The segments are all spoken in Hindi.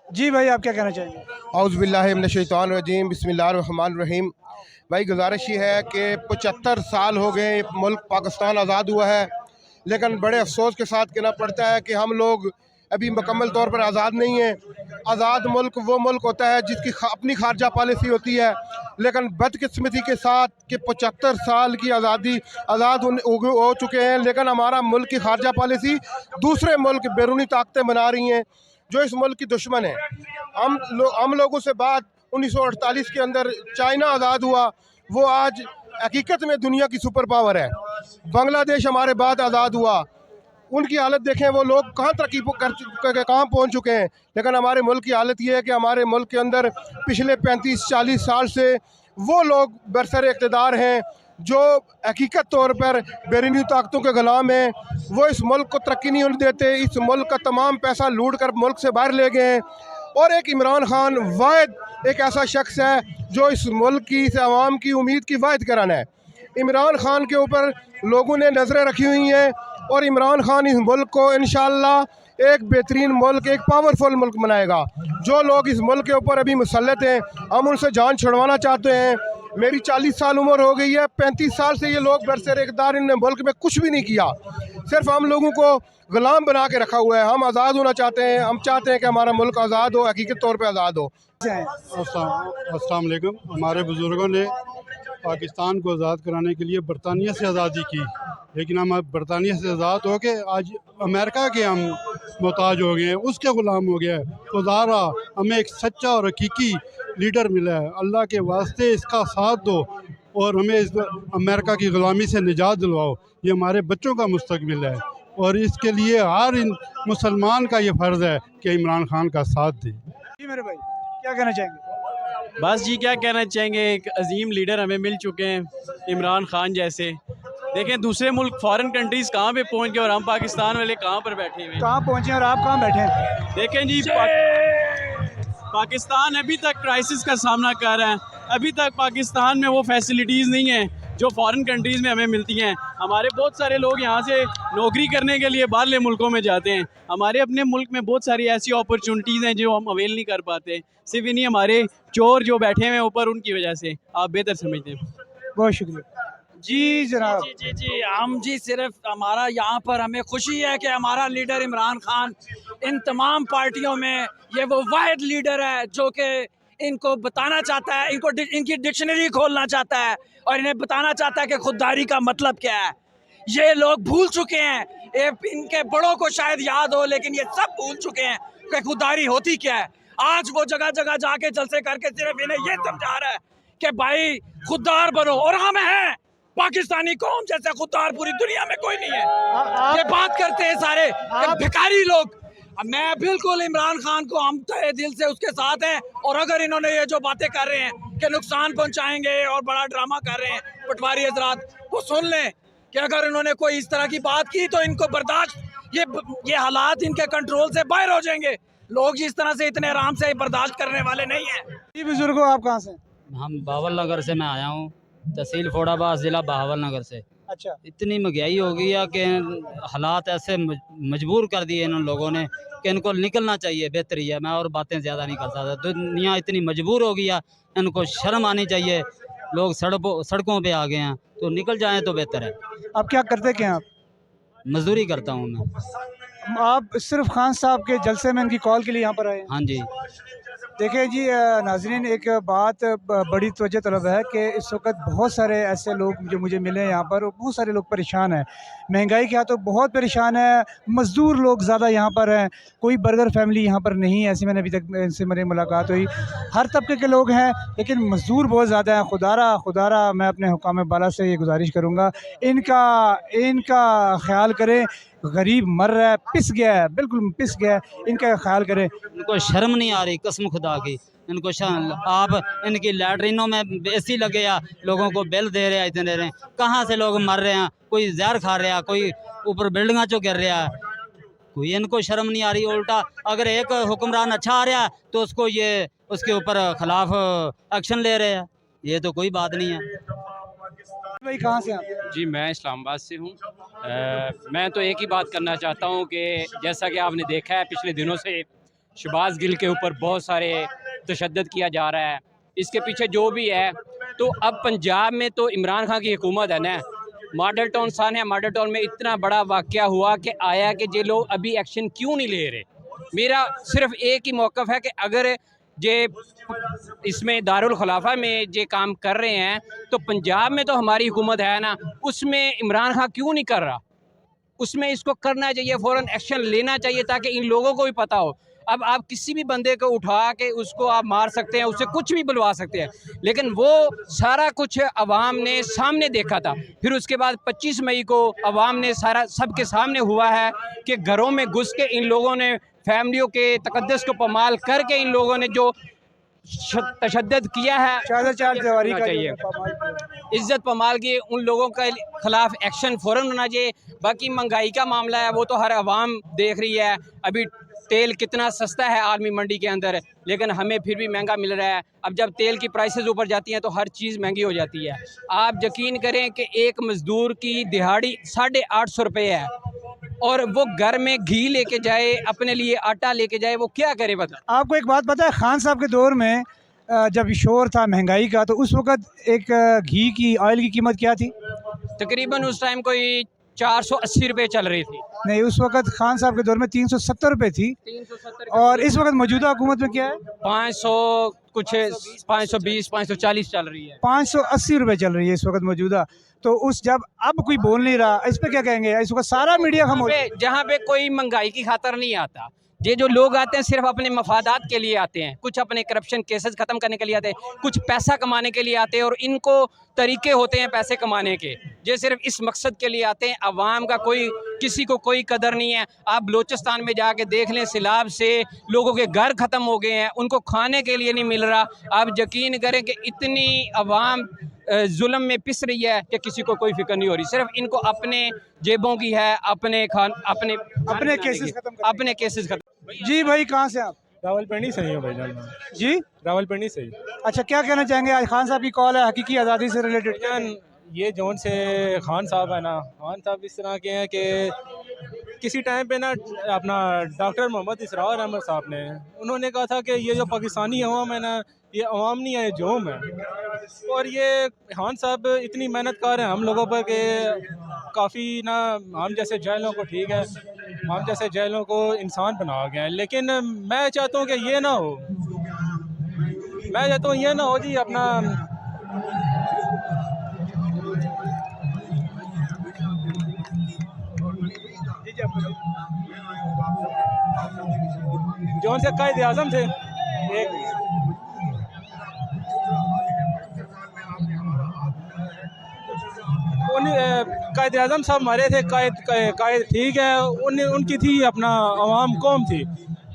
जी भाई, आप क्या कहना चाहेंगे? औज़ुबिल्लाहि मिनश्शैतानिर्रजीम बिस्मिल्लाहिर्रहमानिर्रहीम। भाई गुजारिश ये है कि 75 साल हो गए मुल्क पाकिस्तान आज़ाद हुआ है, लेकिन बड़े अफसोस के साथ कहना पड़ता है कि हम लोग अभी मुकम्मल तौर पर आज़ाद नहीं हैं। आज़ाद मुल्क वो मुल्क होता है जिसकी अपनी खारजा पॉलिसी होती है, लेकिन बदकिस्मती के साथ कि 75 साल की आज़ादी आज़ाद हो चुके हैं, लेकिन हमारा मुल्क की खारजा पॉलिसी दूसरे मुल्क बैरूनी ताकतें बना रही हैं जो इस मुल्क की दुश्मन है। हम लोगों से बात 1948 के अंदर चाइना आज़ाद हुआ, वो आज हकीकत में दुनिया की सुपर पावर है। बांग्लादेश हमारे बाद आज़ाद हुआ, उनकी हालत देखें, वो लोग कहाँ तरक्की कर कहाँ पहुँच चुके हैं। लेकिन हमारे मुल्क की हालत ये है कि हमारे मुल्क के अंदर पिछले 35-40 साल से वो लोग बरसर इक़्तिदार हैं जो हकीकत तौर पर बैरूनी ताकतों के ग़ुलाम हैं। वो इस मुल्क को तरक्की नहीं होने देते, इस मुल्क का तमाम पैसा लूट कर मुल्क से बाहर ले गए हैं। और एक इमरान खान वाहिद एक ऐसा शख्स है जो इस मुल्क की, इस आवाम की उम्मीद की वाहिद कराना है। इमरान खान के ऊपर लोगों ने नज़रें रखी हुई हैं और इमरान खान इस मुल्क को इंशाअल्लाह एक बेहतरीन मुल्क, एक पावरफुल मुल्क बनाएगा। जो लोग इस मुल्क के ऊपर अभी मुसल्लत हैं, हम उनसे जान छुड़वाना चाहते हैं। मेरी 40 साल उम्र हो गई है, 35 साल से ये लोग बरसर इक़्तिदार, इन्होंने मुल्क में कुछ भी नहीं किया, सिर्फ हम लोगों को गुलाम बना के रखा हुआ है। हम आज़ाद होना चाहते हैं, हम चाहते हैं कि हमारा मुल्क आज़ाद हो, हकीकत तौर पे आज़ाद हो। अस्सलाम वालेकुम। हमारे बुज़ुर्गों ने पाकिस्तान को आज़ाद कराने के लिए बरतानिया से आज़ादी की, लेकिन हम अब बरतानिया से आज़ाद हो के आज अमेरिका के हम मोहताज हो गए हैं, उसके ग़ुलाम हो गया है। तो ज़ारा हमें एक सच्चा और हकीकी लीडर मिला है, अल्लाह के वास्ते इसका साथ दो और हमें इस अमेरिका की ग़ुलामी से निजात दिलवाओ। ये हमारे बच्चों का मुस्तकबिल है और इसके लिए हर इन मुसलमान का ये फ़र्ज़ है कि इमरान खान का साथ दे। जी मेरे भाई, क्या कहना चाहेंगे? बस जी क्या कहना चाहेंगे, एक अजीम लीडर हमें मिल चुके हैं इमरान खान जैसे। देखें दूसरे मुल्क फॉरेन कंट्रीज़ कहाँ पे पहुँच गए और हम पाकिस्तान वाले कहाँ पर बैठे हुए हैं। कहाँ पहुँचे और आप कहाँ बैठे हैं? देखें जी पाकिस्तान अभी तक क्राइसिस का सामना कर रहा है। अभी तक पाकिस्तान में वो फैसिलिटीज़ नहीं हैं जो फॉरेन कंट्रीज़ में हमें मिलती हैं। हमारे बहुत सारे लोग यहाँ से नौकरी करने के लिए बाहरले मुल्कों में जाते हैं। हमारे अपने मुल्क में बहुत सारी ऐसी अपॉर्चुनिटीज़ हैं जो हम अवेल नहीं कर पाते, सिर्फ इन्हीं हमारे चोर जो बैठे हुए हैं ऊपर उनकी वजह से। आप बेहतर समझते हैं। बहुत शुक्रिया जी जनाब। जी जी जी हम जी सिर्फ हमारा यहाँ पर हमें खुशी है कि हमारा लीडर इमरान खान इन तमाम पार्टियों में ये वो वाहिद लीडर है जो कि इनको बताना चाहता है, इनकी डिक्शनरी खोलना चाहता है और इन्हें बताना चाहता है कि खुददारी का मतलब क्या है। ये लोग भूल चुके हैं, इनके बड़ों को शायद याद हो लेकिन ये सब भूल चुके हैं कि खुददारी होती क्या है। आज वो जगह जगह जाके जलसे करके सिर्फ इन्हें ये समझा रहा है कि भाई खुददार बनो, और हम हैं पाकिस्तानी कौम जैसा खुददार पूरी दुनिया में कोई नहीं है। ये बात करते हैं सारे भिखारी लोग। मैं बिल्कुल इमरान खान को हम तहे दिल से उसके साथ हैं, और अगर इन्होंने ये जो बातें कर रहे हैं कि नुकसान पहुंचाएंगे और बड़ा ड्रामा कर रहे हैं पटवारी हजरात, वो सुन लें कि अगर इन्होंने कोई इस तरह की बात की तो इनको बर्दाश्त, ये हालात इनके कंट्रोल से बाहर हो जाएंगे। लोग इस तरह से इतने आराम से बर्दाश्त करने वाले नहीं है। जी बुजुर्गो, आप कहाँ से? हम बहावल नगर से मैं आया हूँ, तहसील फोड़ाबाद, ज़िला बहावल नगर से। अच्छा, इतनी महंगाई हो गई है कि हालात ऐसे मजबूर कर दिए इन लोगों ने कि इनको निकलना चाहिए, बेहतरी है। मैं और बातें ज़्यादा नहीं कर सकता। दुनिया इतनी मजबूर हो गई है, इनको शर्म आनी चाहिए। लोग सड़कों पे आ गए हैं, तो निकल जाएं तो बेहतर है। आप क्या करते क्या हैं आप? मजदूरी करता हूँ मैं। आप सिर्फ खान साहब के जलसे में इनकी कॉल के लिए यहाँ पर आए हैं? हाँ जी। देखिए जी नाजरीन, एक बात बड़ी तवज्जो तलब है कि इस वक्त बहुत सारे ऐसे लोग जो मुझे मिले हैं यहाँ पर, बहुत सारे लोग परेशान हैं। महंगाई के हाथों बहुत परेशान है, मज़दूर लोग ज़्यादा यहाँ पर हैं, कोई बर्गर फैमिली यहाँ पर नहीं है, ऐसी मैंने अभी तक इनसे मेरी मुलाकात हुई। हर तबके के लोग हैं लेकिन मज़दूर बहुत ज़्यादा हैं। खुदारा मैं अपने हुकाम बाला से ये गुजारिश करूँगा, इनका ख्याल करें। गरीब मर रहा है, पिस गया है, बिल्कुल पिस गया है, इनका ख्याल करें। इनको शर्म नहीं आ रही, कसम खुदा की इनको शर्म। आप इनकी लैटरिनों में एसी लगे या लोगों को बिल दे रहे हैं, इतने दे रहे हैं। कहाँ से लोग मर रहे हैं, कोई जहर खा रहा है, कोई ऊपर बिल्डिंगा चो गिर रहा है, कोई इनको शर्म नहीं आ रही। उल्टा अगर एक हुक्मरान अच्छा आ रहा है तो उसको ये उसके ऊपर खिलाफ एक्शन ले रहे हैं। ये तो कोई बात नहीं है। भाई कहाँ से आप? जी मैं इस्लामाबाद से हूँ। मैं तो एक ही बात करना चाहता हूँ कि जैसा कि आपने देखा है पिछले दिनों से शहबाज गिल के ऊपर बहुत सारे तशद्दुद किया जा रहा है। इसके पीछे जो भी है, तो अब पंजाब में तो इमरान खान की हुकूमत है ना। मॉडल टाउन सन है, मॉडल टाउन में इतना बड़ा वाक़या हुआ कि आया कि ये लोग अभी एक्शन क्यों नहीं ले रहे। मेरा सिर्फ एक ही मौक़िफ़ है कि अगर ये इसमें दारुल खिलाफा में ये काम कर रहे हैं तो पंजाब में तो हमारी हुकूमत है ना, उसमें इमरान खान क्यों नहीं कर रहा? उसमें इसको करना चाहिए, फ़ौरन एक्शन लेना चाहिए ताकि इन लोगों को भी पता हो। अब आप किसी भी बंदे को उठा के उसको आप मार सकते हैं, उससे कुछ भी बुलवा सकते हैं, लेकिन वो सारा कुछ अवाम ने सामने देखा था। फिर उसके बाद 25 मई को अवाम ने सारा सबके सामने हुआ है कि घरों में घुस के इन लोगों ने फैमिलियों के तकद्दुस को पमाल करके इन लोगों ने जो तशद्दुद किया है, चार दीवारी का चाहिए इज्जत पमाल की, उन लोगों के खिलाफ एक्शन फ़ौरन होना चाहिए। बाकी महंगाई का मामला है वो तो हर आवाम देख रही है। अभी तेल कितना सस्ता है आलमी मंडी के अंदर, लेकिन हमें फिर भी महंगा मिल रहा है। अब जब तेल की प्राइसेस ऊपर जाती हैं तो हर चीज़ महंगी हो जाती है। आप यकीन करें कि एक मज़दूर की दिहाड़ी 850 रुपये है और वो घर में घी लेके जाए, अपने लिए आटा लेके जाए, वो क्या करे बता। आपको एक बात पता है, खान साहब के दौर में जब शोर था महंगाई का, तो उस वक़्त एक घी की ऑयल की कीमत क्या थी? तकरीबन उस टाइम कोई 480 रुपये चल रही थी। नहीं, उस वक़्त खान साहब के दौर में 370 रुपये थी। 370 और इस वक्त मौजूदा हुकूमत में क्या है? 500 कुछ 520 540 चल रही है। 580 रुपये चल रही है इस वक्त मौजूदा। तो उस जब अब कोई बोल नहीं रहा, इस पर क्या कहेंगे? इस वक्त सारा मीडिया खामोश। जहाँ पे कोई महंगाई की खातर नहीं आता, ये जो लोग आते हैं सिर्फ अपने मफादात के लिए आते हैं, कुछ अपने करप्शन केसेस ख़त्म करने के लिए आते हैं, कुछ पैसा कमाने के लिए आते हैं, और इनको तरीके होते हैं पैसे कमाने के। ये सिर्फ इस मकसद के लिए आते हैं। अवाम का कोई किसी को कोई कदर नहीं है। आप बलोचिस्तान में जाके देख लें, सैलाब से लोगों के घर ख़त्म हो गए हैं, उनको खाने के लिए नहीं मिल रहा। आप यकीन करें कि इतनी अवाम जुल्म में पिस रही है कि किसी को कोई फिक्र नहीं हो रही। सिर्फ इनको अपने जेबों की है, अपने केसेस खत्म। जी भाई, कहाँ से आप? रावलपिंडी से ही हो भाईजान। जी, रावलपिंडी से ही। अच्छा, क्या कहना चाहेंगे? आज खान साहब की कॉल है हकीकी आज़ादी से रिलेटेड। भाईजान, ये जोन से खान साहब है ना, खान साहब इस तरह के हैं कि किसी टाइम पे ना अपना डॉक्टर मोहम्मद इसरार अहमद साहब ने उन्होंने कहा था कि ये जो पाकिस्तानी अवाम है ना, ये अवाम नहीं है, जोम है। और ये खान साहब इतनी मेहनत कर रहे हैं हम लोगों पर कि काफ़ी ना, हम जैसे जहलों को, ठीक है, हम जैसे जहलों को इंसान बना गए हैं। लेकिन मैं चाहता हूँ कि ये ना हो, मैं चाहता हूँ ये ना हो जी। अपना जौन से कायद आज़म थे, एक कायद आज़म साहब हमारे थे, कायद ठीक है, उनकी थी अपना अवाम कौम थी।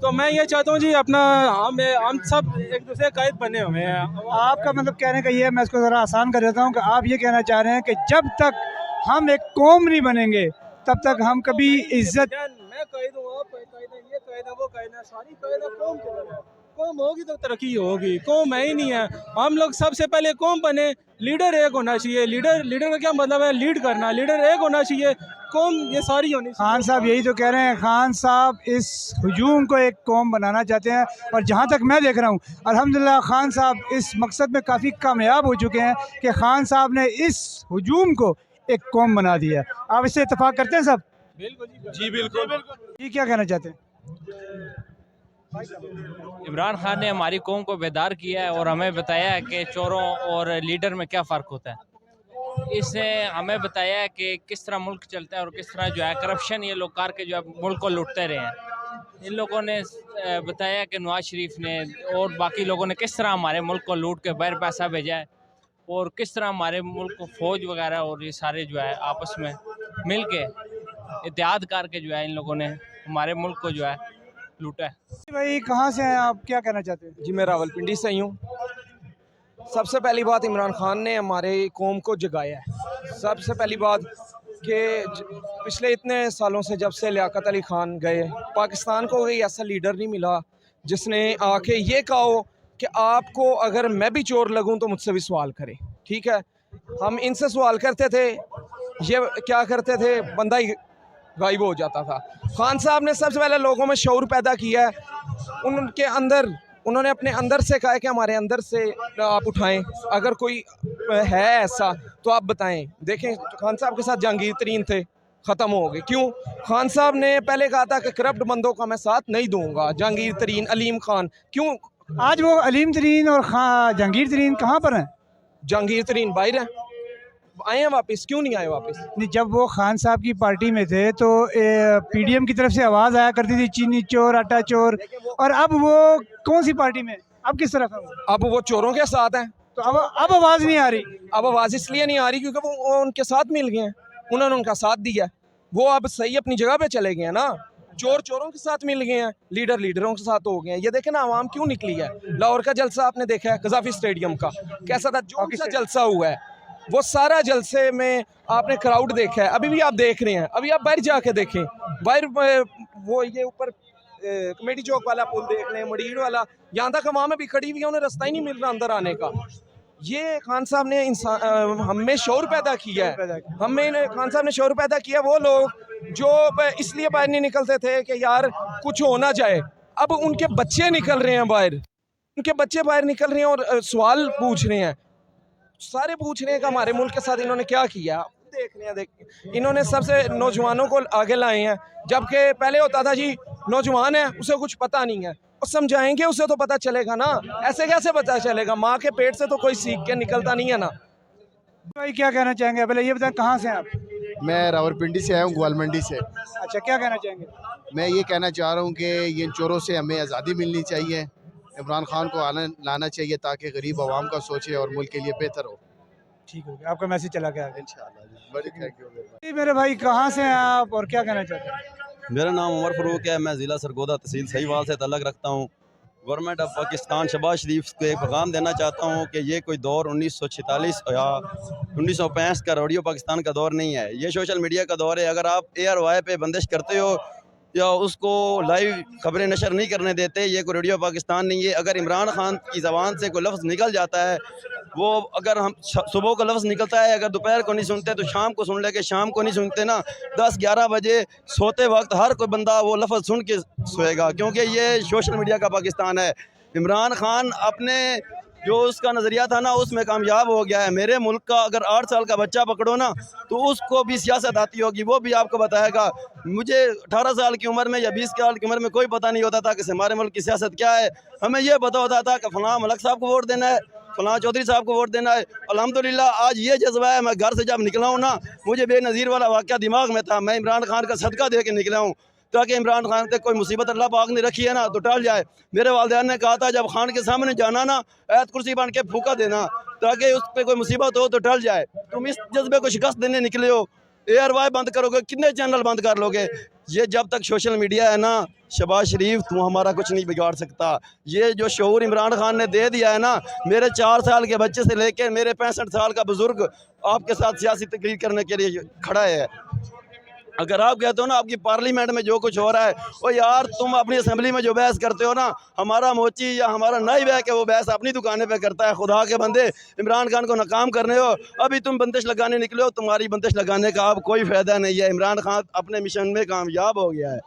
तो मैं ये चाहता हूँ जी, अपना हम सब एक दूसरे कायद बने हुए हैं। आपका मतलब कहने का ये है, मैं इसको ज़रा आसान कर देता हूँ, कि आप ये कहना चाह रहे हैं कि जब तक हम एक कौम नहीं बनेंगे तब तक हम कभी इज्जत। मैं कायद हूँ, आप कायद हैं, ये कायद है, वो कायद है, सारी कायद है कौम के अंदर है। कौम होगी तो तरक्की होगी, कौम है ही नहीं है। हम लोग सबसे पहले कौम बने, लीडर एक होना चाहिए। लीडर का क्या मतलब है? लीड करना। लीडर एक होना चाहिए, कौम ये सारी होनी चाहिए। खान साहब यही तो कह रहे हैं। खान साहब इस हुजूम को एक कौम बनाना चाहते हैं, और जहाँ तक मैं देख रहा हूँ अल्हम्दुलिल्लाह खान साहब इस मकसद में काफ़ी कामयाब हो चुके हैं कि खान साहब ने इस हुजूम को एक कौम बना दिया। आप इससे इत्तेफाक करते हैं सब? बिल्कुल जी, बिल्कुल। जी, क्या कहना चाहते हैं? इमरान खान ने हमारी कौम को बेदार किया है और हमें बताया है कि चोरों और लीडर में क्या फ़र्क होता है। इसने हमें बताया है कि किस तरह मुल्क चलता है और किस तरह जो है करप्शन ये लोग कार के जो है मुल्क को लूटते रहे हैं। इन लोगों ने बताया कि नवाज शरीफ ने और बाकी लोगों ने किस तरह हमारे मुल्क को लूट के बाहर पैसा भेजा है, और किस तरह हमारे मुल्क को फ़ौज वगैरह और ये सारे जो है आपस में मिल के इत्तेहाद करके जो है इन लोगों ने हमारे मुल्क को जो है लूटा है। भाई, कहाँ से हैं आप? क्या कहना चाहते हैं? जी, मैं रावलपिंडी से ही हूँ। सबसे पहली बात, इमरान खान ने हमारे कौम को जगाया है। सबसे पहली बात कि पिछले इतने सालों से जब से लियाकत अली खान गए, पाकिस्तान को कोई ऐसा लीडर नहीं मिला जिसने आके ये कहा हो कि आपको अगर मैं भी चोर लगूं तो मुझसे भी सवाल करें। ठीक है, हम इनसे सवाल करते थे, ये क्या करते थे, बंदा ही गायब हो जाता था। खान साहब ने सबसे पहले लोगों में शऊर पैदा किया है उनके अंदर उन्होंने अपने अंदर से कहा है कि हमारे अंदर से आप उठाएं, अगर कोई है ऐसा तो आप बताएं। देखें खान साहब के साथ जहांगीर तरीन थे, ख़त्म हो गए। क्यों? खान साहब ने पहले कहा था कि करप्ट बंदों का मैं साथ नहीं दूंगा। जहांगीर तरीन, अलीम खान, क्यों? आज वो अलीम तरीन और जहांगीर तरीन कहाँ पर हैं? जहांगीर तरीन बाहर हैं, आए हैं वापस, क्यों नहीं आए वापस? नहीं, जब वो खान साहब की पार्टी में थे तो पीडीएम की तरफ से आवाज़ आया करती थी चीनी चोर, आटा चोर, और अब वो कौन सी पार्टी में, अब किस तरफ है वो? अब वो चोरों के साथ हैं। तो अब आवाज़ नहीं आ रही। अब आवाज़ इसलिए नहीं आ रही क्योंकि वो उनके साथ मिल गए हैं, उन्होंने उनका साथ दिया, वो अब सही अपनी जगह पे चले गए हैं ना। चोर चोरों के साथ मिल गए हैं, लीडर लीडरों के साथ हो गए हैं। ये देखें ना आवाम क्यों निकली है। लाहौर का जलसा आपने देखा है, कज़ाफी स्टेडियम का कैसा था, जो सा जलसा हुआ है, वो सारा जलसे में आपने क्राउड देखा है। अभी भी आप देख रहे हैं, अभी आप बाहर जाके देखें, बाहर वो ये ऊपर कमेटी चौक वाला पुल देख लें, मडीर वाला, यहाँ तक अवाम भी खड़ी हुई है, उन्हें रास्ता ही नहीं मिल रहा अंदर आने का। ये खान साहब ने इंसान हमें शौर पैदा किया है, खान साहब ने शौर पैदा किया। वो लोग जो इसलिए बाहर नहीं निकलते थे कि यार कुछ हो ना जाए, अब उनके बच्चे निकल रहे हैं बाहर, उनके बच्चे बाहर निकल रहे हैं और सवाल पूछ रहे हैं, सारे पूछ रहे हैं कि हमारे मुल्क के साथ इन्होंने क्या किया। देख रहे हैं, इन्होंने सबसे नौजवानों को आगे लाए हैं, जबकि पहले होता था जी नौजवान है उसे कुछ पता नहीं है, और समझाएंगे उसे तो पता चलेगा ना, ऐसे कैसे पता चलेगा? माँ के पेट से तो कोई सीख के निकलता नहीं है ना। भाई क्या कहना चाहेंगे, पहले ये बताएं कहाँ से हैं आप? मैं रावलपिंडी से आया हूँ, ग्वालमंडी से। अच्छा, क्या कहना चाहेंगे? मैं ये कहना चाह रहा हूँ कि ये चोरों से हमें आज़ादी मिलनी चाहिए, इमरान खान को लाना चाहिए ताकि गरीब आवाम का सोचे और मुल्क के लिए बेहतर हो। ठीक हो गया, आपका मैसेज चला गया इंशाअल्लाह। बड़ी थैंक यू। मेरे भाई कहाँ से हैं आप और क्या कहना चाहते हैं? मेरा नाम उमर फ़रूक है, मैं ज़िला सरगोदा तहसील सहीवाल से तल्लक रखता हूँ। गवर्नमेंट ऑफ पाकिस्तान शहबाज शरीफ को एक पैगाम देना चाहता हूँ कि ये कोई दौर 1946 या 1965 का रेडियो पाकिस्तान का दौर नहीं है, ये सोशल मीडिया का दौर है। अगर आप ARY पे बंदिश करते हो या उसको लाइव खबरें नशर नहीं करने देते, ये कोई रेडियो पाकिस्तान नहीं है। अगर इमरान खान की ज़बान से कोई लफ्ज़ निकल जाता है, वो अगर हम सुबह को लफ्ज़ निकलता है, अगर दोपहर को नहीं सुनते तो शाम को सुन लेके, शाम को नहीं सुनते ना 10-11 बजे सोते वक्त हर कोई बंदा वो लफ्ज़ सुन के सोएगा, क्योंकि ये सोशल मीडिया का पाकिस्तान है। इमरान खान अपने जो उसका नज़रिया था ना उसमें कामयाब हो गया है। मेरे मुल्क का अगर 8 साल का बच्चा पकड़ो ना तो उसको भी सियासत आती होगी, वो भी आपको बताएगा। मुझे 18 साल की उम्र में या 20 साल की उम्र में कोई पता नहीं होता था कि हमारे मुल्क की सियासत क्या है। हमें ये पता होता था कि फ़लाँ मलक साहब को वोट देना है, फ़लाँ चौधरी साहब को वोट देना है। अल्हम्दुलिल्लाह आज ये जज्बा है। मैं घर से जब निकला हूँ ना, मुझे बेनज़ीर वाला वाक़या दिमाग में था, मैं इमरान खान का सदका दे के निकला हूँ ताकि इमरान खान तक कोई मुसीबत अल्लाह पाक ने रखी है ना तो टल जाए। मेरे वालिदैन ने कहा था जब खान के सामने जाना ना ऐत कुर्सी बन के फूका देना ताकि उस पर कोई मुसीबत हो तो टल जाए। तुम इस जज्बे को शिकस्त देने निकले हो, ARY बंद करोगे, कितने चैनल बंद कर लोगे? ये जब तक सोशल मीडिया है ना, शहबाज शरीफ तुम हमारा कुछ नहीं बिगाड़ सकता। ये जो शऊर इमरान खान ने दे दिया है ना, मेरे 4 साल के बच्चे से लेकर मेरे 65 साल का बुजुर्ग आपके साथ सियासी तकरीर करने के लिए खड़ा है। अगर आप कहते हो ना आपकी पार्लियामेंट में जो कुछ हो रहा है, ओ यार तुम अपनी असेंबली में जो बहस करते हो ना, हमारा मोची या हमारा नाइब है कि वो बहस अपनी दुकानें पे करता है। खुदा के बंदे इमरान खान को नाकाम करने हो, अभी तुम बंदिश लगाने निकले हो, तुम्हारी बंदिश लगाने का अब कोई फ़ायदा नहीं है। इमरान खान अपने मिशन में कामयाब हो गया है।